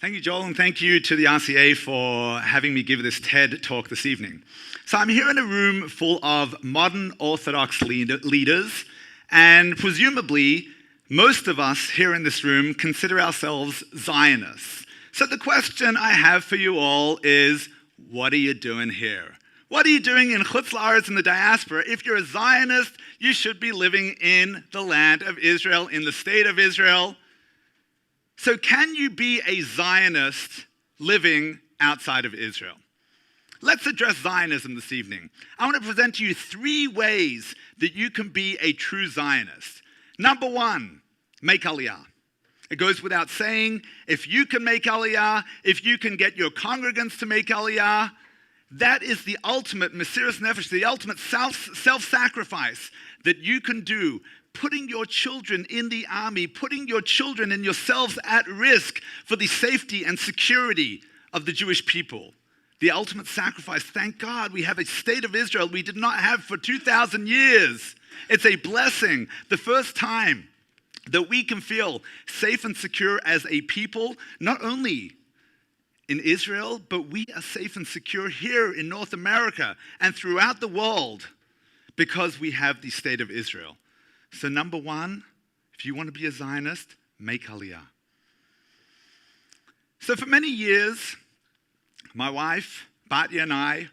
Thank you, Joel, and thank you to the RCA for having me give this TED talk this evening. So I'm here in a room full of modern Orthodox leaders, and presumably most of us here in this room consider ourselves Zionists. So the question I have for you all is, what are you doing here? What are you doing in Chutz La'aretz in the diaspora? If you're a Zionist, you should be living in the land of Israel, in the state of Israel. So can you be a Zionist living outside of Israel? Let's address Zionism this evening. I want to present to you 3 ways that you can be a true Zionist. Number 1, make Aliyah. It goes without saying, if you can make Aliyah, if you can get your congregants to make Aliyah, that is the ultimate Mesiras Nefesh, the ultimate self-sacrifice that you can do. Putting your children in the army, putting your children and yourselves at risk for the safety and security of the Jewish people. The ultimate sacrifice. Thank God we have a state of Israel we did not have for 2,000 years. It's a blessing. The first time that we can feel safe and secure as a people, not only in Israel, but we are safe and secure here in North America and throughout the world because we have the state of Israel. So number 1, if you want to be a Zionist, make Aliyah. So for many years, my wife, Batya, and I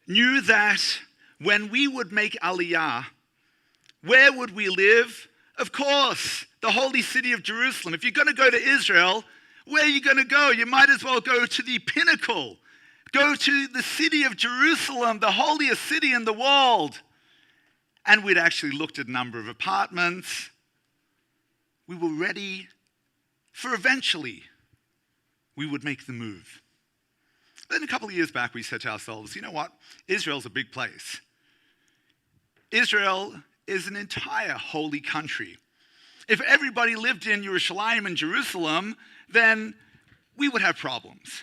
knew that when we would make Aliyah, where would we live? Of course, the holy city of Jerusalem. If you're going to go to Israel, where are you going to go? You might as well go to the pinnacle. Go to the city of Jerusalem, the holiest city in the world. And we'd actually looked at a number of apartments. We were ready for eventually we would make the move. Then a couple of years back, we said to ourselves, you know what? Israel's a big place. Israel is an entire holy country. If everybody lived in Yerushalayim and Jerusalem, then we would have problems.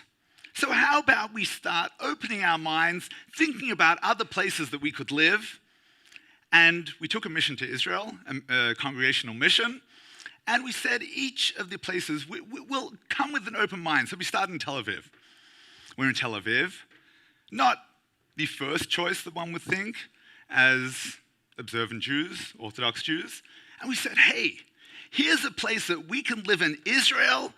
So how about we start opening our minds, thinking about other places that we could live? And we took a mission to Israel, a congregational mission, and we said each of the places will come with an open mind. So we started in Tel Aviv. We're in Tel Aviv, not the first choice that one would think as observant Jews, Orthodox Jews. And we said, hey, here's a place that we can live in Israel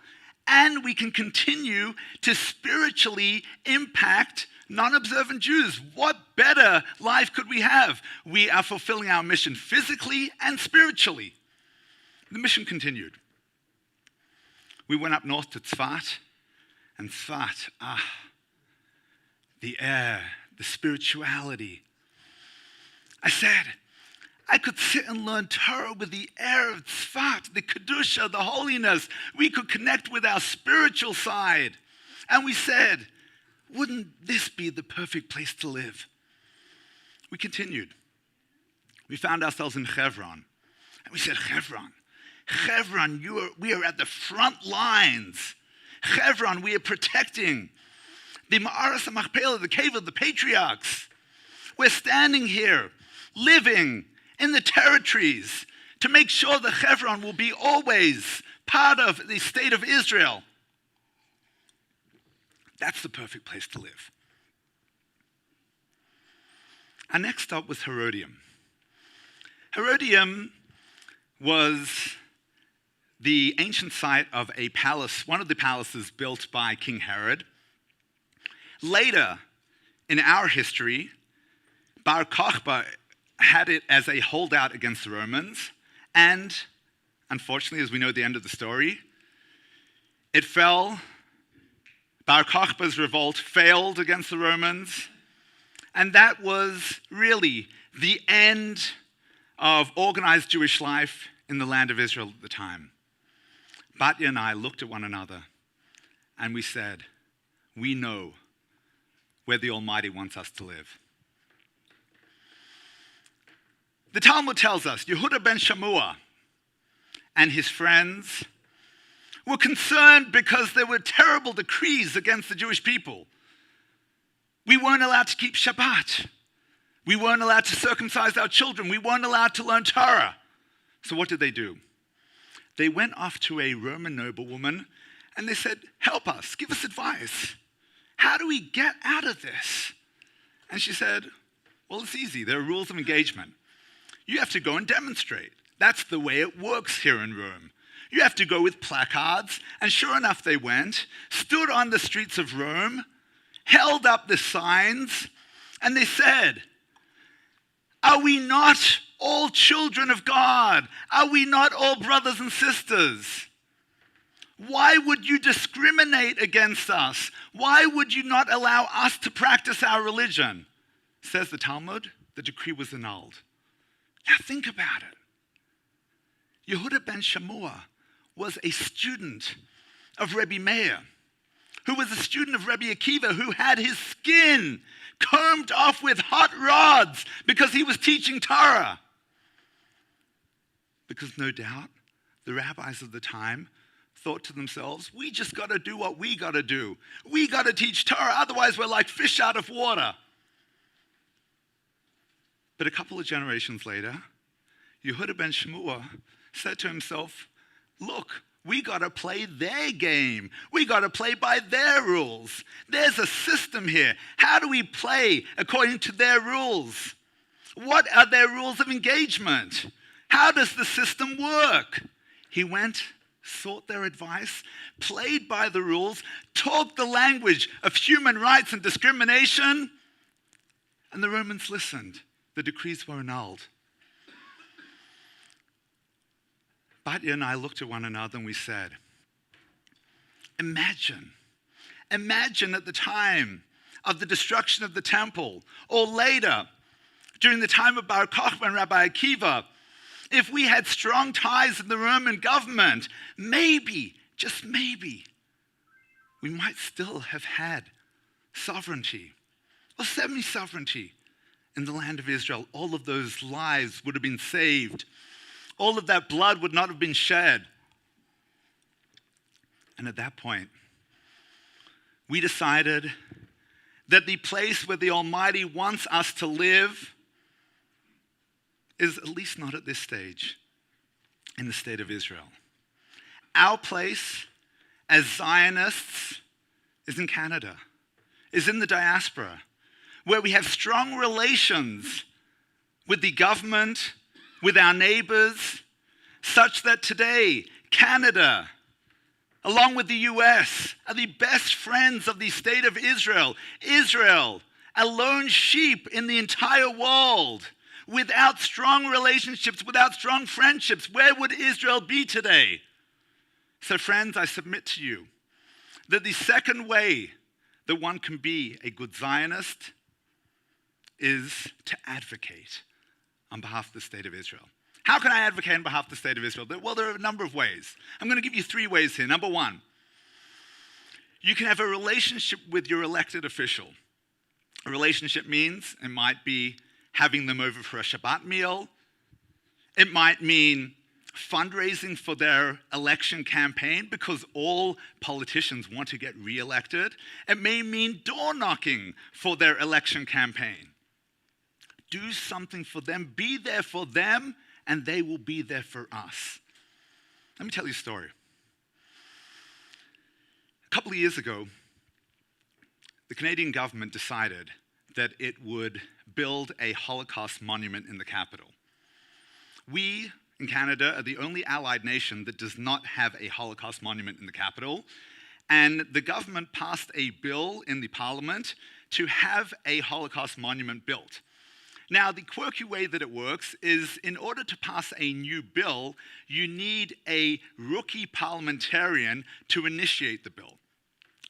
and we can continue to spiritually impact non-observant Jews. What better life could we have? We are fulfilling our mission physically and spiritually. The mission continued. We went up north to Tzfat, and Tzfat, the air, the spirituality. I said, I could sit and learn Torah with the air of Tzfat, the Kedusha, the holiness. We could connect with our spiritual side. And we said, wouldn't this be the perfect place to live? We continued. We found ourselves in Hebron. And we said, Hebron, we are at the front lines. Hebron, we are protecting the Ma'aras HaMachpelah, the cave of the patriarchs. We're standing here, living in the territories to make sure that Hebron will be always part of the state of Israel. That's the perfect place to live. Our next stop was Herodium. Herodium was the ancient site of a palace, one of the palaces built by King Herod. Later, in our history, Bar Kokhba had it as a holdout against the Romans, and unfortunately, as we know the end of the story, it fell. Bar Kokhba's revolt failed against the Romans, and that was really the end of organized Jewish life in the land of Israel at the time. Batya and I looked at one another, and we said, we know where the Almighty wants us to live. The Talmud tells us, Yehuda ben Shammua and his friends were concerned because there were terrible decrees against the Jewish people. We weren't allowed to keep Shabbat. We weren't allowed to circumcise our children. We weren't allowed to learn Torah. So what did they do? They went off to a Roman noblewoman And they said, help us, give us advice. How do we get out of this? And she said, well, it's easy. There are rules of engagement. You have to go and demonstrate. That's the way it works here in Rome. You have to go with placards. And sure enough, they went, stood on the streets of Rome, held up the signs, and they said, are we not all children of God? Are we not all brothers and sisters? Why would you discriminate against us? Why would you not allow us to practice our religion? Says the Talmud, the decree was annulled. Now think about it. Yehuda ben Shammua was a student of Rebbe Meir, who was a student of Rebbe Akiva, who had his skin combed off with hot rods because he was teaching Torah. Because no doubt, the rabbis of the time thought to themselves, we just got to do what we got to do. We got to teach Torah, otherwise we're like fish out of water. But a couple of generations later, Yehuda ben Shammua said to himself, look, we got to play their game. We got to play by their rules. There's a system here. How do we play according to their rules? What are their rules of engagement? How does the system work? He went, sought their advice, played by the rules, talked the language of human rights and discrimination, and the Romans listened. The decrees were annulled. Batya and I looked at one another and we said, imagine at the time of the destruction of the temple, or later, during the time of Bar Kokhba and Rabbi Akiva, if we had strong ties in the Roman government, maybe, just maybe, we might still have had sovereignty, or semi-sovereignty in the land of Israel. All of those lives would have been saved. All of that blood would not have been shed. And at that point, we decided that the place where the Almighty wants us to live is at least not at this stage in the state of Israel. Our place as Zionists is in Canada, is in the diaspora, where we have strong relations with the government, with our neighbors, such that today Canada, along with the US, are the best friends of the state of Israel. Israel, a lone sheep in the entire world. Without strong relationships, without strong friendships, where would Israel be today? So friends, I submit to you that the second way that one can be a good Zionist is to advocate on behalf of the state of Israel. How can I advocate on behalf of the state of Israel? Well, there are a number of ways. I'm going to give you 3 ways here. Number 1, you can have a relationship with your elected official. A relationship means it might be having them over for a Shabbat meal. It might mean fundraising for their election campaign because all politicians want to get re-elected. It may mean door knocking for their election campaign. Do something for them, be there for them, and they will be there for us. Let me tell you a story. A couple of years ago, the Canadian government decided that it would build a Holocaust monument in the capital. We, in Canada, are the only allied nation that does not have a Holocaust monument in the capital, and the government passed a bill in the parliament to have a Holocaust monument built. Now, the quirky way that it works is in order to pass a new bill, you need a rookie parliamentarian to initiate the bill.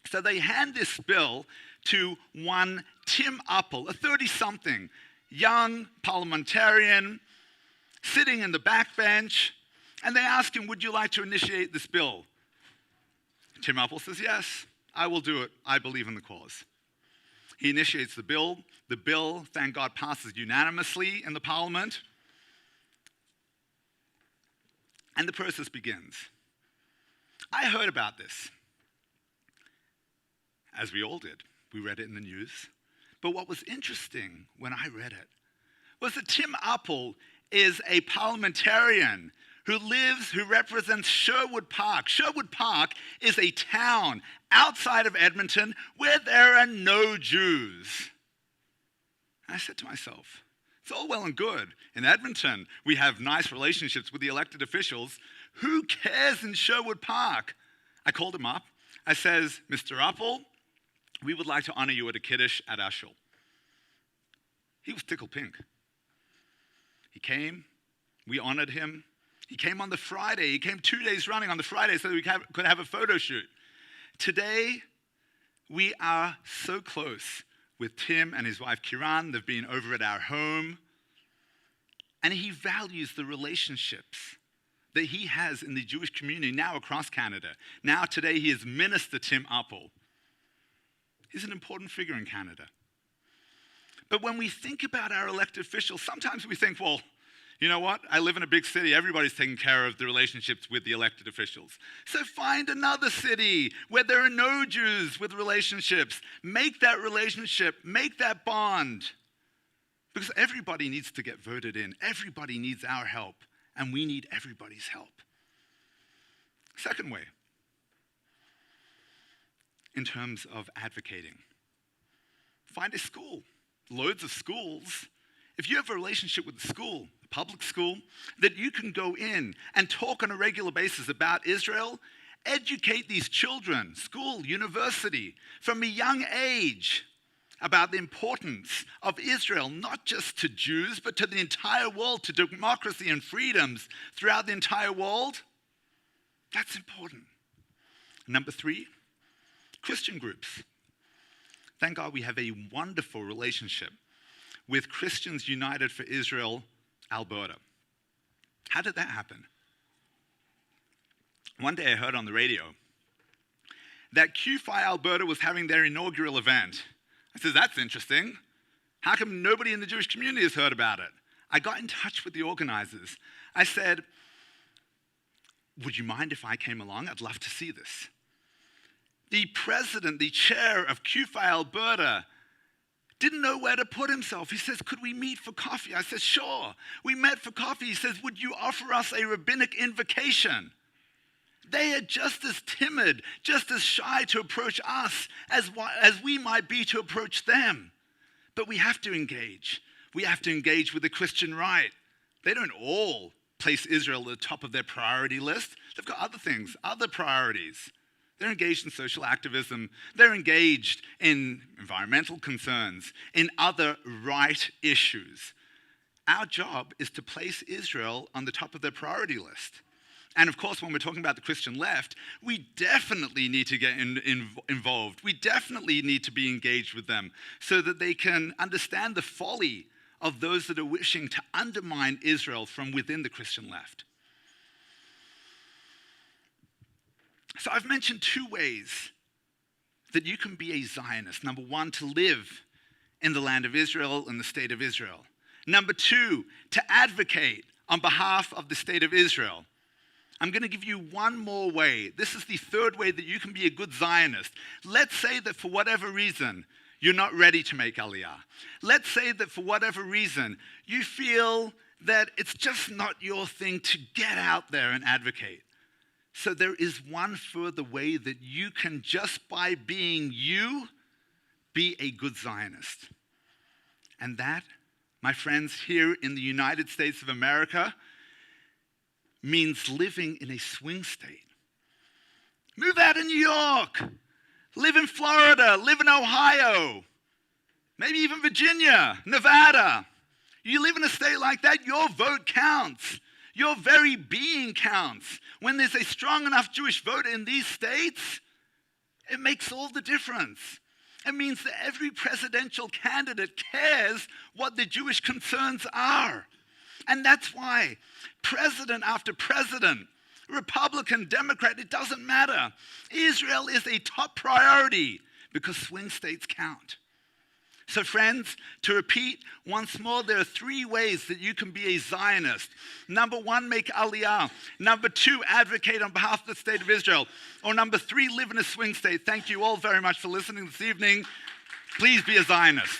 So they hand this bill to one Tim Uppel, a 30-something young parliamentarian sitting in the backbench, and they ask him, would you like to initiate this bill? Tim Uppel says, yes, I will do it. I believe in the cause. He initiates the bill. The bill, thank God, passes unanimously in the parliament. And the process begins. I heard about this, as we all did. We read it in the news. But what was interesting when I read it was that Tim Uppel is a parliamentarian who represents Sherwood Park. Sherwood Park is a town outside of Edmonton where there are no Jews. And I said to myself, it's all well and good. In Edmonton, we have nice relationships with the elected officials. Who cares in Sherwood Park? I called him up. I says, Mr. Appel, we would like to honor you at a Kiddush at our shul. He was tickled pink. He came. We honored him. He came on the Friday. He came 2 days running on the Friday so that we could have a photo shoot. Today, we are so close with Tim and his wife Kiran. They've been over at our home. And he values the relationships that he has in the Jewish community now across Canada. Now today he is Minister Tim Appel. He's an important figure in Canada. But when we think about our elected officials, sometimes we think, well, you know what? I live in a big city. Everybody's taking care of the relationships with the elected officials. So find another city where there are no Jews with relationships. Make that relationship, make that bond. Because everybody needs to get voted in. Everybody needs our help. And we need everybody's help. Second way, in terms of advocating, find a school. Loads of schools. If you have a relationship with the school, a public school, that you can go in and talk on a regular basis about Israel, educate these children, school, university, from a young age about the importance of Israel, not just to Jews, but to the entire world, to democracy and freedoms throughout the entire world. That's important. Number 3, Christian groups. Thank God we have a wonderful relationship with Christians United for Israel, Alberta. How did that happen? One day I heard on the radio that QFI Alberta was having their inaugural event. I said, that's interesting. How come nobody in the Jewish community has heard about it? I got in touch with the organizers. I said, would you mind if I came along? I'd love to see this. The president, the chair of QFI Alberta, didn't know where to put himself. He says, could we meet for coffee? I said, sure. We met for coffee. He says, would you offer us a rabbinic invocation? They are just as timid, just as shy to approach us as we might be to approach them. But we have to engage. We have to engage with the Christian right. They don't all place Israel at the top of their priority list. They've got other things, other priorities. They're engaged in social activism. They're engaged in environmental concerns, in other right issues. Our job is to place Israel on the top of their priority list. And of course, when we're talking about the Christian left, we definitely need to get involved. We definitely need to be engaged with them so that they can understand the folly of those that are wishing to undermine Israel from within the Christian left. So I've mentioned 2 ways that you can be a Zionist. Number 1, to live in the land of Israel and the state of Israel. Number 2, to advocate on behalf of the state of Israel. I'm going to give you one more way. This is the 3rd way that you can be a good Zionist. Let's say that for whatever reason, you're not ready to make Aliyah. Let's say that for whatever reason, you feel that it's just not your thing to get out there and advocate. So there is one further way that you can, just by being you, be a good Zionist. And that, my friends, here in the United States of America, means living in a swing state. Move out of New York. Live in Florida. Live in Ohio. Maybe even Virginia, Nevada. You live in a state like that, your vote counts. Your very being counts. When there's a strong enough Jewish vote in these states, it makes all the difference. It means that every presidential candidate cares what the Jewish concerns are. And that's why president after president, Republican, Democrat, it doesn't matter. Israel is a top priority because swing states count. So friends, to repeat once more, there are 3 ways that you can be a Zionist. Number 1, make Aliyah. Number 2, advocate on behalf of the state of Israel. Or number 3, live in a swing state. Thank you all very much for listening this evening. Please be a Zionist.